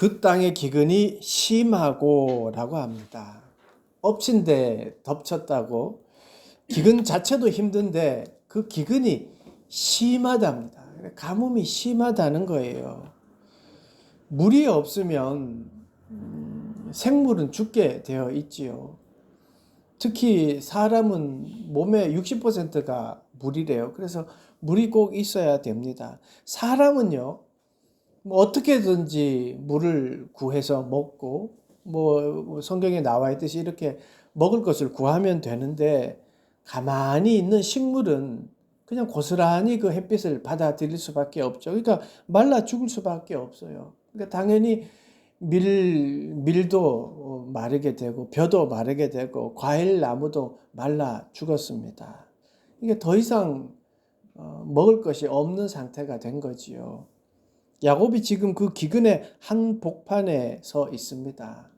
그 땅의 기근이 심하고라고 합니다. 엎친 데 덮쳤다고. 기근 자체도 힘든데 그 기근이 심하답니다. 가뭄이 심하다는 거예요. 물이 없으면 생물은 죽게 되어 있지요. 특히 사람은 몸의 60%가 물이래요. 그래서 물이 꼭 있어야 됩니다. 사람은요, 뭐 어떻게든지 물을 구해서 먹고, 뭐 성경에 나와 있듯이 이렇게 먹을 것을 구하면 되는데, 가만히 있는 식물은 그냥 고스란히 그 햇빛을 받아들일 수밖에 없죠. 그러니까 말라 죽을 수밖에 없어요. 그러니까 당연히 밀도 마르게 되고 벼도 마르게 되고 과일 나무도 말라 죽었습니다. 이게 더 이상 먹을 것이 없는 상태가 된 거지요. 야곱이 지금 그 기근의 한복판에 서 있습니다.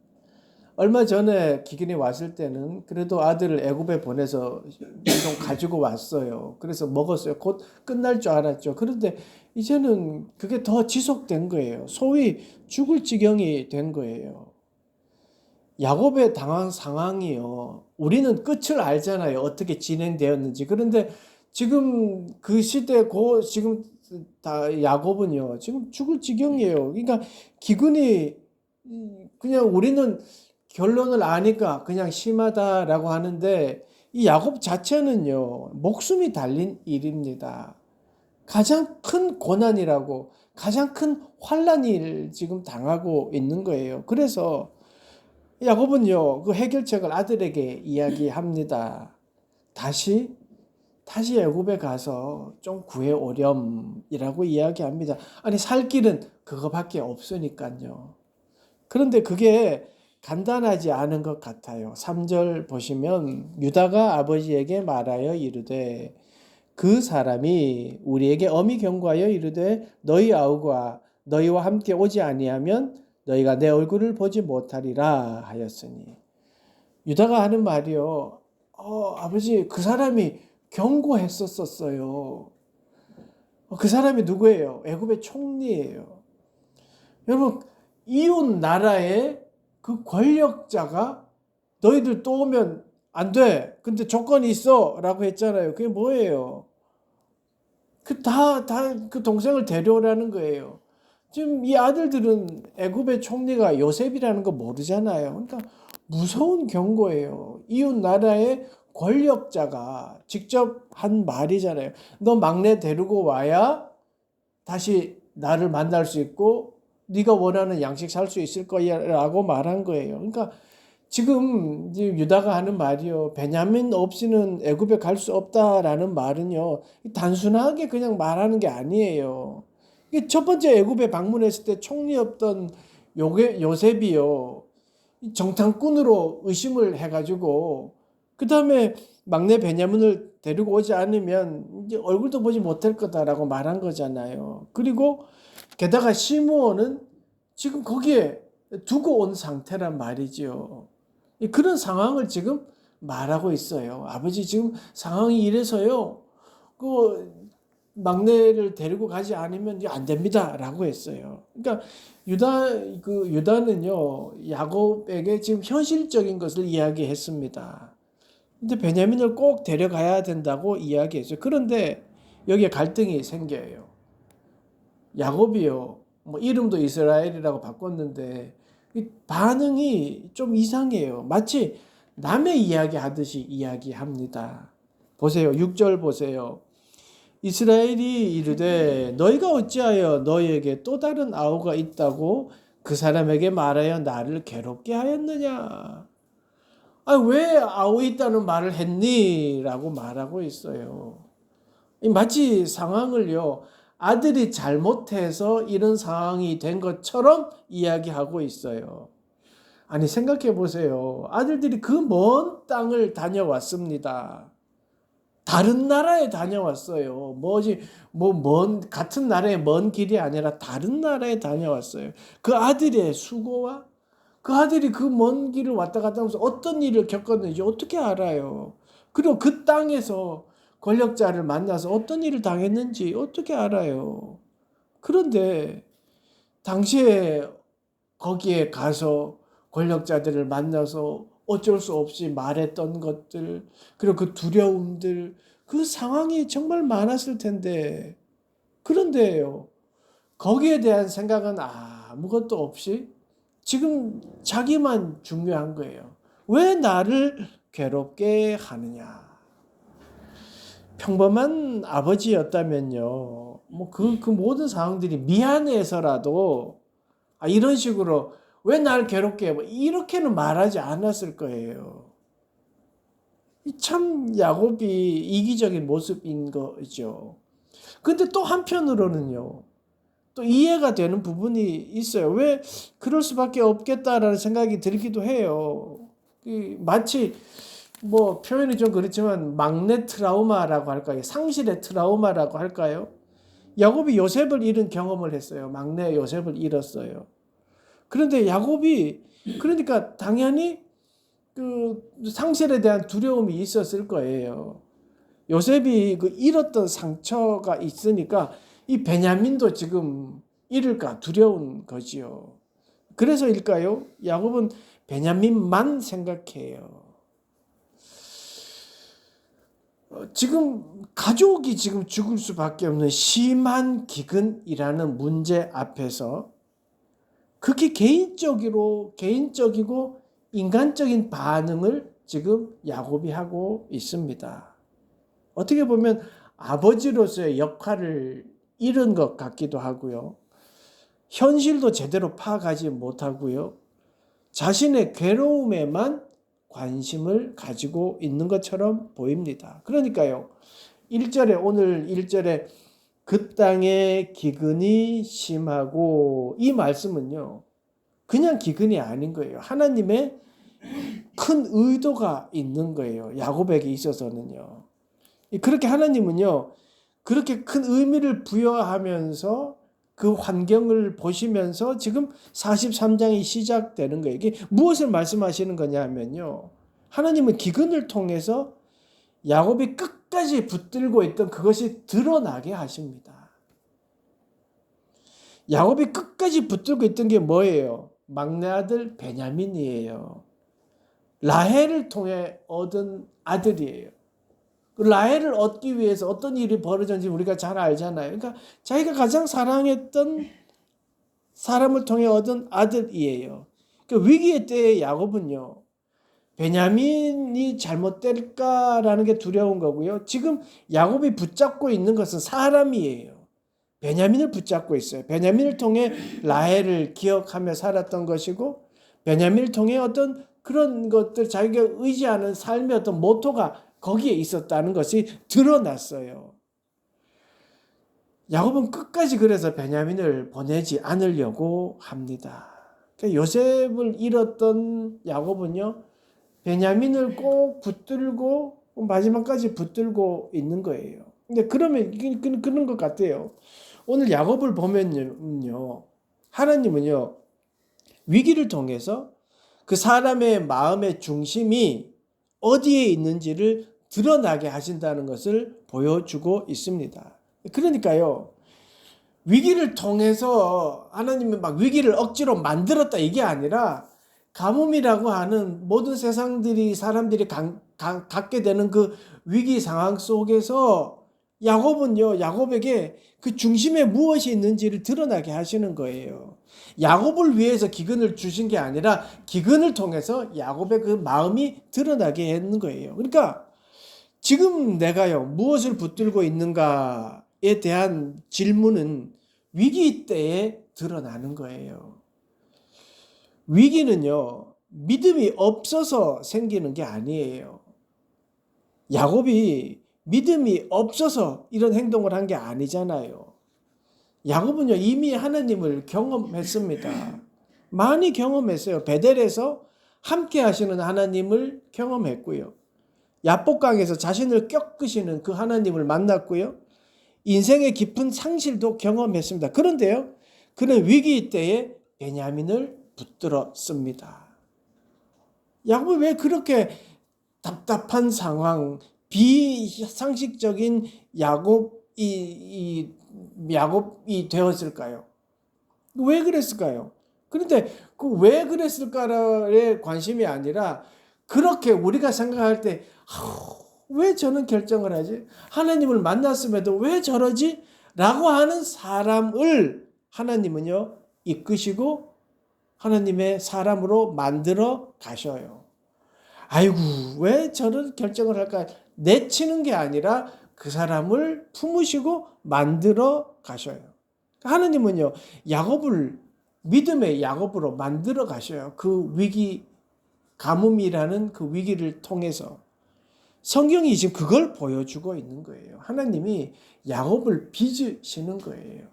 얼마 전에 기근이 왔을 때는 그래도 아들을 애굽에 보내서 좀 가지고 왔어요. 그래서 먹었어요. 곧 끝날 줄 알았죠. 그런데 이제는 그게 더 지속된 거예요. 소위 죽을 지경이 된 거예요. 야곱의 당한 상황이요. 우리는 끝을 알잖아요. 어떻게 진행되었는지. 그런데 지금 그 시대 지금 다 야곱은요. 지금 죽을 지경이에요. 그러니까 기근이 그냥 우리는 결론을 아니까 그냥 심하다라고 하는데 이 야곱 자체는요. 목숨이 달린 일입니다. 가장 큰 고난이라고 가장 큰 환난을 지금 당하고 있는 거예요. 그래서 야곱은요, 그 해결책을 아들에게 이야기합니다. 다시 애굽에 가서 좀 구해오렴이라고 이야기합니다. 아니, 살 길은 그거밖에 없으니까요. 그런데 그게 간단하지 않은 것 같아요. 3절 보시면 유다가 아버지에게 말하여 이르되 그 사람이 우리에게 엄히 경고하여 이르되 너희 아우가 너희와 함께 오지 아니하면 너희가 내 얼굴을 보지 못하리라 하였으니. 유다가 하는 말이요. 아버지 그 사람이 경고했었어요. 그 사람이 누구예요? 애굽의 총리예요. 여러분 이웃 나라의 그 권력자가 너희들 또 오면 안 돼. 근데 조건이 있어. 라고 했잖아요. 그게 뭐예요? 그 동생을 데려오라는 거예요. 지금 이 아들들은 애굽의 총리가 요셉이라는 거 모르잖아요. 그러니까 무서운 경고예요. 이웃 나라의 권력자가 직접 한 말이잖아요. 너 막내 데리고 와야 다시 나를 만날 수 있고 네가 원하는 양식 살 수 있을 거야라고 말한 거예요. 그러니까 지금 이제 유다가 하는 말이요. 베냐민 없이는 애굽에 갈 수 없다라는 말은요. 단순하게 그냥 말하는 게 아니에요. 이게 첫 번째 애굽에 방문했을 때 총리였던 요셉이요. 정탐꾼으로 의심을 해가지고 그 다음에 막내 베냐민을 데리고 오지 않으면 이제 얼굴도 보지 못할 거다라고 말한 거잖아요. 그리고 게다가 시므온은 지금 거기에 두고 온 상태란 말이죠. 그런 상황을 지금 말하고 있어요. 아버지 지금 상황이 이래서요. 그 막내를 데리고 가지 않으면 안 됩니다라고 했어요. 그러니까 유다는요 야곱에게 지금 현실적인 것을 이야기했습니다. 근데 베냐민을 꼭 데려가야 된다고 이야기했어요. 그런데 여기에 갈등이 생겨요. 야곱이요 뭐 이름도 이스라엘이라고 바꿨는데 이 반응이 좀 이상해요. 마치 남의 이야기 하듯이 이야기합니다. 보세요. 6절 보세요. 이스라엘이 이르되 너희가 어찌하여 너희에게 또 다른 아우가 있다고 그 사람에게 말하여 나를 괴롭게 하였느냐. 왜 아우 있다는 말을 했니? 라고 말하고 있어요. 마치 상황을요. 아들이 잘못해서 이런 상황이 된 것처럼 이야기하고 있어요. 아니 생각해 보세요. 아들들이 그 먼 땅을 다녀왔습니다. 다른 나라에 다녀왔어요. 같은 나라의 먼 길이 아니라 다른 나라에 다녀왔어요. 그 아들의 수고와 그 아들이 그 먼 길을 왔다 갔다 하면서 어떤 일을 겪었는지 어떻게 알아요? 그리고 그 땅에서 권력자를 만나서 어떤 일을 당했는지 어떻게 알아요? 그런데 당시에 거기에 가서 권력자들을 만나서 어쩔 수 없이 말했던 것들, 그리고 그 두려움들, 그 상황이 정말 많았을 텐데, 그런데요, 거기에 대한 생각은 아무것도 없이 지금 자기만 중요한 거예요. 왜 나를 괴롭게 하느냐? 평범한 아버지였다면요, 그 모든 상황들이 미안해서라도 이런 식으로 왜 날 괴롭게 해? 이렇게는 말하지 않았을 거예요. 참 야곱이 이기적인 모습인 거죠. 근데 또 한편으로는요, 또 이해가 되는 부분이 있어요. 왜 그럴 수밖에 없겠다라는 생각이 들기도 해요. 마치 표현이 좀 그렇지만 막내 트라우마라고 할까요? 상실의 트라우마라고 할까요? 야곱이 요셉을 잃은 경험을 했어요. 막내 요셉을 잃었어요. 그런데 야곱이 그러니까 당연히 그 상실에 대한 두려움이 있었을 거예요. 요셉이 그 잃었던 상처가 있으니까 이 베냐민도 지금 잃을까 두려운 거지요. 그래서일까요? 야곱은 베냐민만 생각해요. 지금 가족이 지금 죽을 수밖에 없는 심한 기근이라는 문제 앞에서 극히 개인적이고 인간적인 반응을 지금 야곱이 하고 있습니다. 어떻게 보면 아버지로서의 역할을 잃은 것 같기도 하고요. 현실도 제대로 파악하지 못하고요. 자신의 괴로움에만 관심을 가지고 있는 것처럼 보입니다. 그러니까요. 오늘 1절에 그 땅의 기근이 심하고, 이 말씀은요, 그냥 기근이 아닌 거예요. 하나님의 큰 의도가 있는 거예요. 야곱에게 있어서는요. 그렇게 하나님은요, 그렇게 큰 의미를 부여하면서 그 환경을 보시면서 지금 43장이 시작되는 거예요. 이게 무엇을 말씀하시는 거냐 하면요, 하나님은 기근을 통해서 야곱이 끝까지 붙들고 있던 그것이 드러나게 하십니다. 야곱이 끝까지 붙들고 있던 게 뭐예요? 막내 아들 베냐민이에요. 라헬을 통해 얻은 아들이에요. 라헬을 얻기 위해서 어떤 일이 벌어졌는지 우리가 잘 알잖아요. 그러니까 자기가 가장 사랑했던 사람을 통해 얻은 아들이에요. 그 위기의 때에 야곱은요, 베냐민이 잘못될까라는 게 두려운 거고요. 지금 야곱이 붙잡고 있는 것은 사람이에요. 베냐민을 붙잡고 있어요. 베냐민을 통해 라헬을 기억하며 살았던 것이고, 베냐민을 통해 어떤 그런 것들, 자기가 의지하는 삶의 어떤 모토가 거기에 있었다는 것이 드러났어요. 야곱은 끝까지 그래서 베냐민을 보내지 않으려고 합니다. 그러니까 요셉을 잃었던 야곱은요, 베냐민을 꼭 붙들고 마지막까지 붙들고 있는 거예요. 근데 그러면 그런 것 같아요. 오늘 야곱을 보면요, 하나님은요, 위기를 통해서 그 사람의 마음의 중심이 어디에 있는지를 드러나게 하신다는 것을 보여주고 있습니다. 그러니까요, 위기를 통해서 하나님은 막 위기를 억지로 만들었다 이게 아니라, 가뭄이라고 하는 모든 사람들이 갖게 되는 그 위기 상황 속에서 야곱에게 그 중심에 무엇이 있는지를 드러나게 하시는 거예요. 야곱을 위해서 기근을 주신 게 아니라 기근을 통해서 야곱의 그 마음이 드러나게 했는 거예요. 그러니까 지금 내가요, 무엇을 붙들고 있는가에 대한 질문은 위기 때에 드러나는 거예요. 위기는요, 믿음이 없어서 생기는 게 아니에요. 야곱이 믿음이 없어서 이런 행동을 한 게 아니잖아요. 야곱은요, 이미 하나님을 경험했습니다. 많이 경험했어요. 베델에서 함께 하시는 하나님을 경험했고요. 야복강에서 자신을 꺾으시는 그 하나님을 만났고요. 인생의 깊은 상실도 경험했습니다. 그런데요, 그는 위기 때에 베냐민을 붙들었습니다. 야곱이 왜 그렇게 답답한 상황, 비상식적인 야곱이 되었을까요? 왜 그랬을까요? 그런데 그 왜 그랬을까에 관심이 아니라 그렇게 우리가 생각할 때 왜 저는 결정을 하지? 하나님을 만났음에도 왜 저러지? 라고 하는 사람을 하나님은요 이끄시고 하나님의 사람으로 만들어 가셔요. 아이고 왜 저런 결정을 할까? 내치는 게 아니라 그 사람을 품으시고 만들어 가셔요. 하나님은요 야곱을 믿음의 야곱으로 만들어 가셔요. 그 위기 가뭄이라는 그 위기를 통해서 성경이 지금 그걸 보여주고 있는 거예요. 하나님이 야곱을 빚으시는 거예요.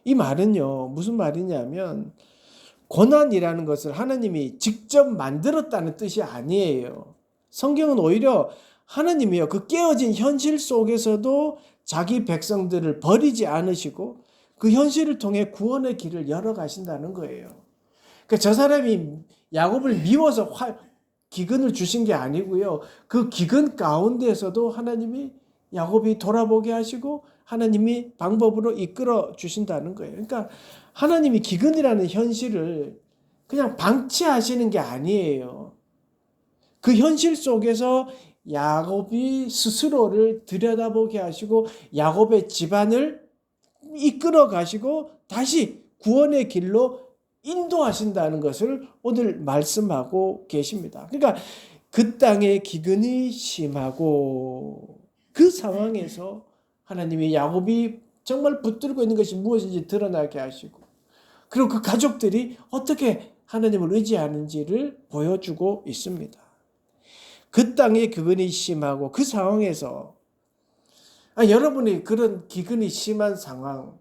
이 말은요 무슨 말이냐면 고난이라는 것을 하나님이 직접 만들었다는 뜻이 아니에요. 성경은 오히려 하나님이요 그 깨어진 현실 속에서도 자기 백성들을 버리지 않으시고 그 현실을 통해 구원의 길을 열어 가신다는 거예요. 그러니까 저 사람이 야곱을 미워서 기근을 주신 게 아니고요. 그 기근 가운데에서도 하나님이 야곱이 돌아보게 하시고 하나님이 방법으로 이끌어 주신다는 거예요. 그러니까 하나님이 기근이라는 현실을 그냥 방치하시는 게 아니에요. 그 현실 속에서 야곱이 스스로를 들여다보게 하시고 야곱의 집안을 이끌어 가시고 다시 구원의 길로 인도하신다는 것을 오늘 말씀하고 계십니다. 그러니까 그 땅의 기근이 심하고 그 상황에서 하나님이 야곱이 정말 붙들고 있는 것이 무엇인지 드러나게 하시고 그리고 그 가족들이 어떻게 하나님을 의지하는지를 보여주고 있습니다. 그 땅의 기근이 심하고 그 상황에서 여러분이 그런 기근이 심한 상황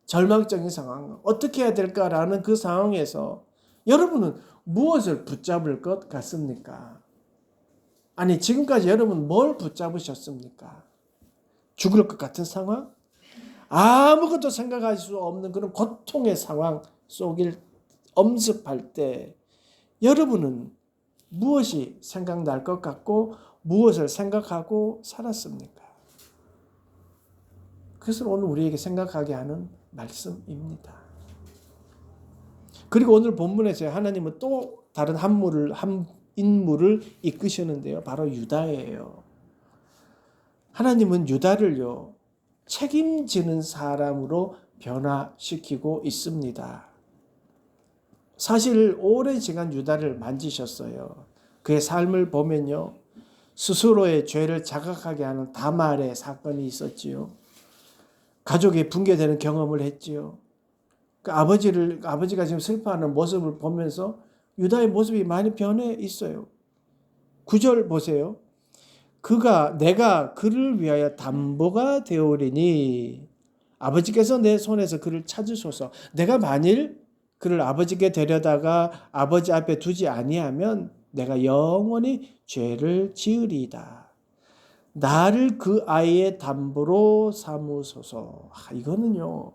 절망적인 상황, 어떻게 해야 될까라는 그 상황에서 여러분은 무엇을 붙잡을 것 같습니까? 아니, 지금까지 여러분 뭘 붙잡으셨습니까? 죽을 것 같은 상황? 아무것도 생각할 수 없는 그런 고통의 상황 속을 엄습할 때 여러분은 무엇이 생각날 것 같고 무엇을 생각하고 살았습니까? 그것을 오늘 우리에게 생각하게 하는 말씀입니다. 그리고 오늘 본문에서 하나님은 또 다른 한 인물을 이끄시는데요. 바로 유다예요. 하나님은 유다를요. 책임지는 사람으로 변화시키고 있습니다. 사실 오랜 시간 유다를 만지셨어요. 그의 삶을 보면요. 스스로의 죄를 자각하게 하는 다말의 사건이 있었지요. 가족이 붕괴되는 경험을 했지요. 그 아버지가 지금 슬퍼하는 모습을 보면서 유다의 모습이 많이 변해 있어요. 9절 보세요. 내가 그를 위하여 담보가 되오리니 아버지께서 내 손에서 그를 찾으소서. 내가 만일 그를 아버지께 데려다가 아버지 앞에 두지 아니하면 내가 영원히 죄를 지으리이다. 나를 그 아이의 담보로 삼으소서. 이거는요.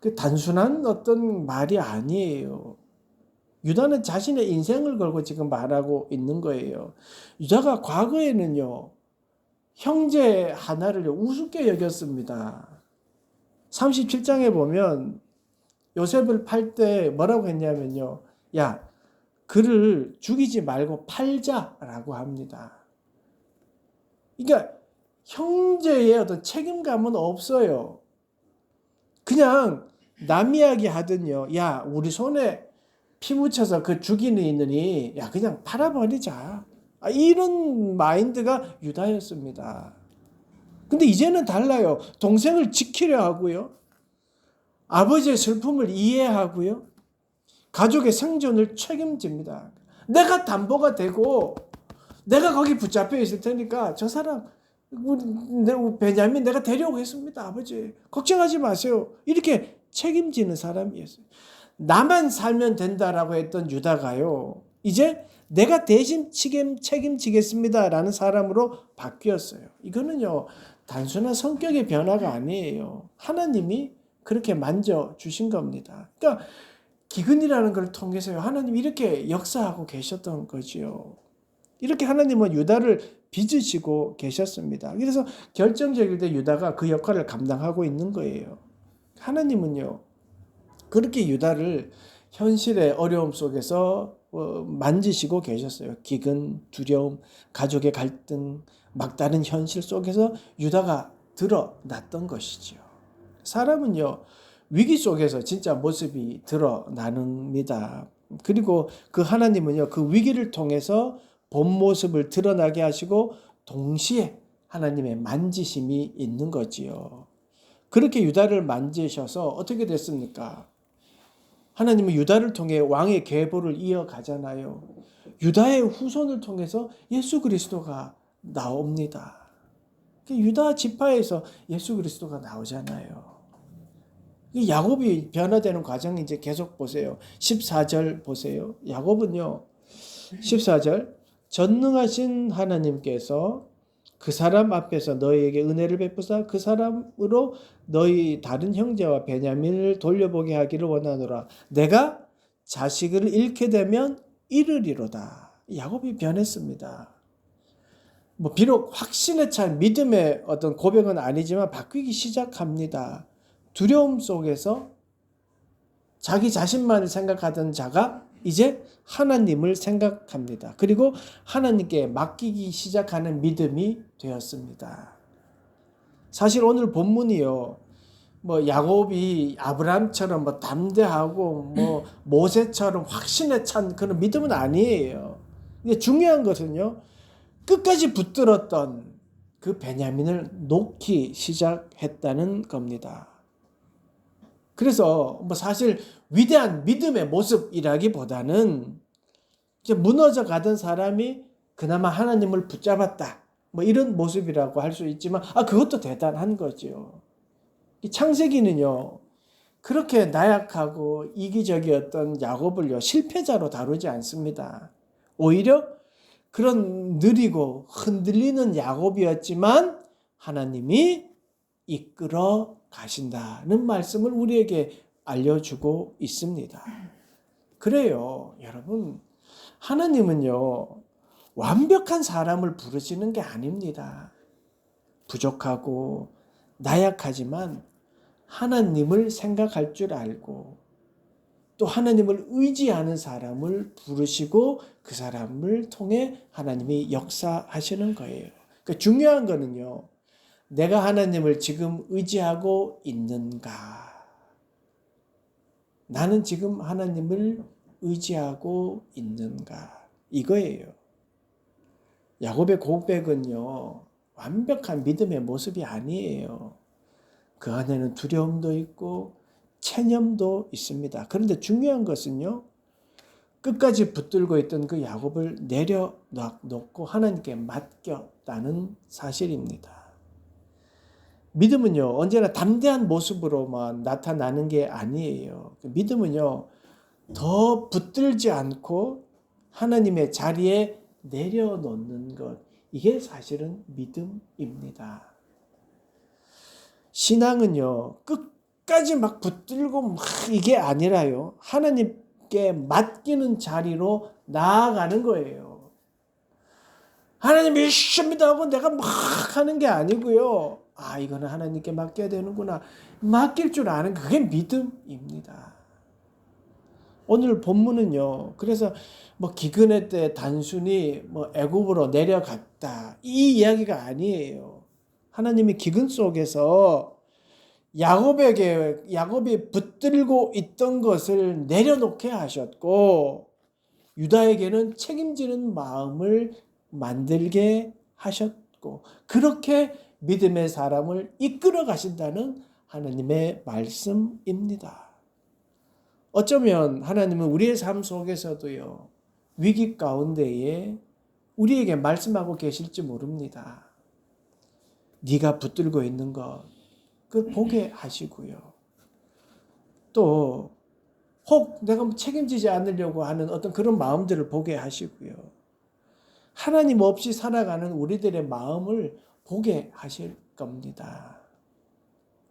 그 단순한 어떤 말이 아니에요. 유다는 자신의 인생을 걸고 지금 말하고 있는 거예요. 유다가 과거에는요. 형제 하나를 우습게 여겼습니다. 37장에 보면 요셉을 팔 때 뭐라고 했냐면요. 야, 그를 죽이지 말고 팔자라고 합니다. 그러니까 형제의 어떤 책임감은 없어요. 그냥 남 이야기 하든요. 야, 우리 손에 피 묻혀서 그 죽이는 있느니 야, 그냥 팔아버리자. 이런 마인드가 유다였습니다. 근데 이제는 달라요. 동생을 지키려 하고요. 아버지의 슬픔을 이해하고요. 가족의 생존을 책임집니다. 내가 담보가 되고 내가 거기 붙잡혀 있을 테니까 저 사람 베냐민 내가 데려오겠습니다. 아버지 걱정하지 마세요. 이렇게 책임지는 사람이었어요. 나만 살면 된다라고 했던 유다가요. 이제 내가 대신 책임지겠습니다라는 사람으로 바뀌었어요. 이거는요. 단순한 성격의 변화가 아니에요. 하나님이 그렇게 만져주신 겁니다. 그러니까 기근이라는 걸 통해서요. 하나님이 이렇게 역사하고 계셨던 거지요. 이렇게 하나님은 유다를 빚으시고 계셨습니다. 그래서 결정적일 때 유다가 그 역할을 감당하고 있는 거예요. 하나님은요. 그렇게 유다를 현실의 어려움 속에서 만지시고 계셨어요. 기근, 두려움, 가족의 갈등, 막다른 현실 속에서 유다가 드러났던 것이지요. 사람은요, 위기 속에서 진짜 모습이 드러납니다. 그리고 그 하나님은요, 그 위기를 통해서 본 모습을 드러나게 하시고 동시에 하나님의 만지심이 있는 거지요. 그렇게 유다를 만지셔서 어떻게 됐습니까? 하나님은 유다를 통해 왕의 계보를 이어가잖아요. 유다의 후손을 통해서 예수 그리스도가 나옵니다. 유다 지파에서 예수 그리스도가 나오잖아요. 야곱이 변화되는 과정이 이제 계속 보세요. 14절 보세요. 야곱은요, 14절, 전능하신 하나님께서 그 사람 앞에서 너희에게 은혜를 베푸사 그 사람으로 너희 다른 형제와 베냐민을 돌려보게 하기를 원하노라. 내가 자식을 잃게 되면 이르리로다. 야곱이 변했습니다. 비록 확신에 찬 믿음의 어떤 고백은 아니지만 바뀌기 시작합니다. 두려움 속에서 자기 자신만을 생각하던 자가 이제 하나님을 생각합니다. 그리고 하나님께 맡기기 시작하는 믿음이 되었습니다. 사실 오늘 본문이요, 야곱이 아브라함처럼 담대하고 모세처럼 확신에 찬 그런 믿음은 아니에요. 근데 중요한 것은요, 끝까지 붙들었던 그 베냐민을 놓기 시작했다는 겁니다. 그래서 사실 위대한 믿음의 모습이라기보다는 이제 무너져 가던 사람이 그나마 하나님을 붙잡았다. 이런 모습이라고 할 수 있지만, 그것도 대단한 거죠. 이 창세기는요, 그렇게 나약하고 이기적이었던 야곱을요, 실패자로 다루지 않습니다. 오히려 그런 느리고 흔들리는 야곱이었지만 하나님이 이끌어 가신다는 말씀을 우리에게 알려주고 있습니다. 그래요, 여러분. 하나님은요, 완벽한 사람을 부르시는 게 아닙니다. 부족하고 나약하지만 하나님을 생각할 줄 알고 또 하나님을 의지하는 사람을 부르시고 그 사람을 통해 하나님이 역사하시는 거예요. 그러니까 중요한 거는요, 내가 하나님을 지금 의지하고 있는가? 나는 지금 하나님을 의지하고 있는가? 이거예요. 야곱의 고백은요, 완벽한 믿음의 모습이 아니에요. 그 안에는 두려움도 있고 체념도 있습니다. 그런데 중요한 것은요, 끝까지 붙들고 있던 그 야곱을 내려놓고 하나님께 맡겼다는 사실입니다. 믿음은요, 언제나 담대한 모습으로만 나타나는 게 아니에요. 믿음은요, 더 붙들지 않고 하나님의 자리에 내려놓는 것, 이게 사실은 믿음입니다. 신앙은요, 끝까지 막 붙들고 이게 아니라요, 하나님께 맡기는 자리로 나아가는 거예요. 하나님 믿습니다 하고 내가 막 하는 게 아니고요. 이거는 하나님께 맡겨야 되는구나. 맡길 줄 아는 그게 믿음입니다. 오늘 본문은요, 그래서 기근의 때 단순히 애굽으로 내려갔다, 이 이야기가 아니에요. 하나님이 기근 속에서 야곱이 붙들고 있던 것을 내려놓게 하셨고, 유다에게는 책임지는 마음을 만들게 하셨고, 그렇게 믿음의 사람을 이끌어 가신다는 하나님의 말씀입니다. 어쩌면 하나님은 우리의 삶 속에서도요, 위기 가운데에 우리에게 말씀하고 계실지 모릅니다. 네가 붙들고 있는 것, 그걸 보게 하시고요. 또 혹 내가 책임지지 않으려고 하는 어떤 그런 마음들을 보게 하시고요. 하나님 없이 살아가는 우리들의 마음을 보게 하실 겁니다.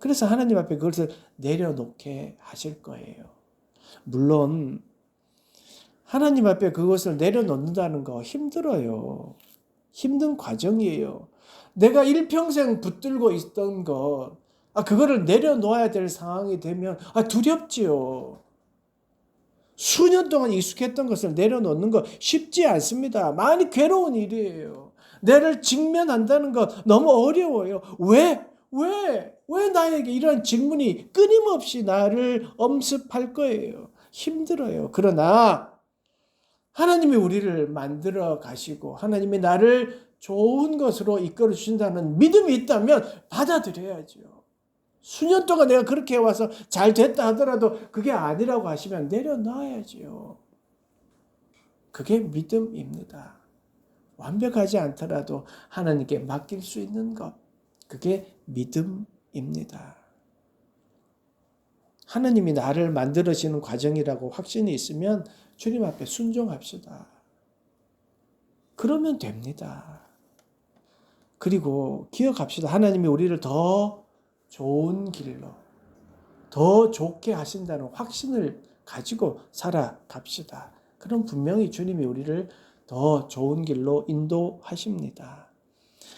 그래서 하나님 앞에 그것을 내려놓게 하실 거예요. 물론 하나님 앞에 그것을 내려놓는다는 거 힘들어요. 힘든 과정이에요. 내가 일평생 붙들고 있던 것, 그거를 내려놓아야 될 상황이 되면 두렵지요. 수년 동안 익숙했던 것을 내려놓는 거 쉽지 않습니다. 많이 괴로운 일이에요. 나를 직면한다는 거 너무 어려워요. 왜 나에게 이런 질문이 끊임없이 나를 엄습할 거예요. 힘들어요. 그러나 하나님이 우리를 만들어 가시고 하나님이 나를 좋은 것으로 이끌어 주신다는 믿음이 있다면 받아들여야죠. 수년 동안 내가 그렇게 해와서 잘 됐다 하더라도 그게 아니라고 하시면 내려놔야지요. 그게 믿음입니다. 완벽하지 않더라도 하나님께 맡길 수 있는 것, 그게 믿음입니다. 하나님이 나를 만들어지는 과정이라고 확신이 있으면 주님 앞에 순종합시다. 그러면 됩니다. 그리고 기억합시다. 하나님이 우리를 더 좋은 길로, 더 좋게 하신다는 확신을 가지고 살아갑시다. 그럼 분명히 주님이 우리를 더 좋은 길로 인도하십니다.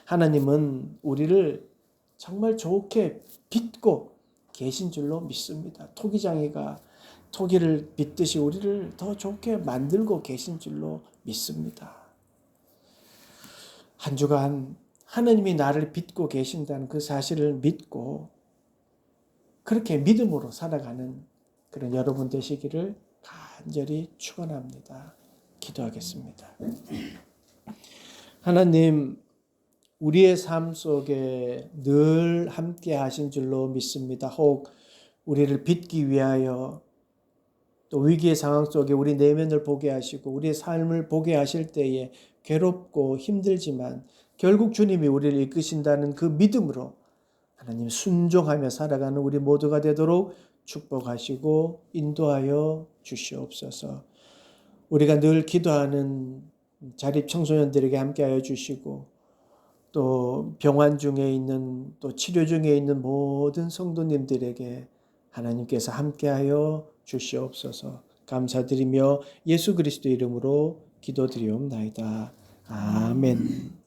하나님은 우리를 정말 좋게 빚고 계신 줄로 믿습니다. 토기장이가 토기를 빚듯이 우리를 더 좋게 만들고 계신 줄로 믿습니다. 한 주간 하나님이 나를 빚고 계신다는 그 사실을 믿고 그렇게 믿음으로 살아가는 그런 여러분 되시기를 간절히 축원합니다. 기도하겠습니다. 하나님, 우리의 삶 속에 늘 함께 하신 줄로 믿습니다. 혹 우리를 빚기 위하여 또 위기의 상황 속에 우리 내면을 보게 하시고 우리의 삶을 보게 하실 때에 괴롭고 힘들지만 결국 주님이 우리를 이끄신다는 그 믿음으로 하나님 순종하며 살아가는 우리 모두가 되도록 축복하시고 인도하여 주시옵소서. 우리가 늘 기도하는 자립 청소년들에게 함께하여 주시고 또 병환 중에 있는 또 치료 중에 있는 모든 성도님들에게 하나님께서 함께하여 주시옵소서. 감사드리며 예수 그리스도 이름으로 기도드리옵나이다. 아멘.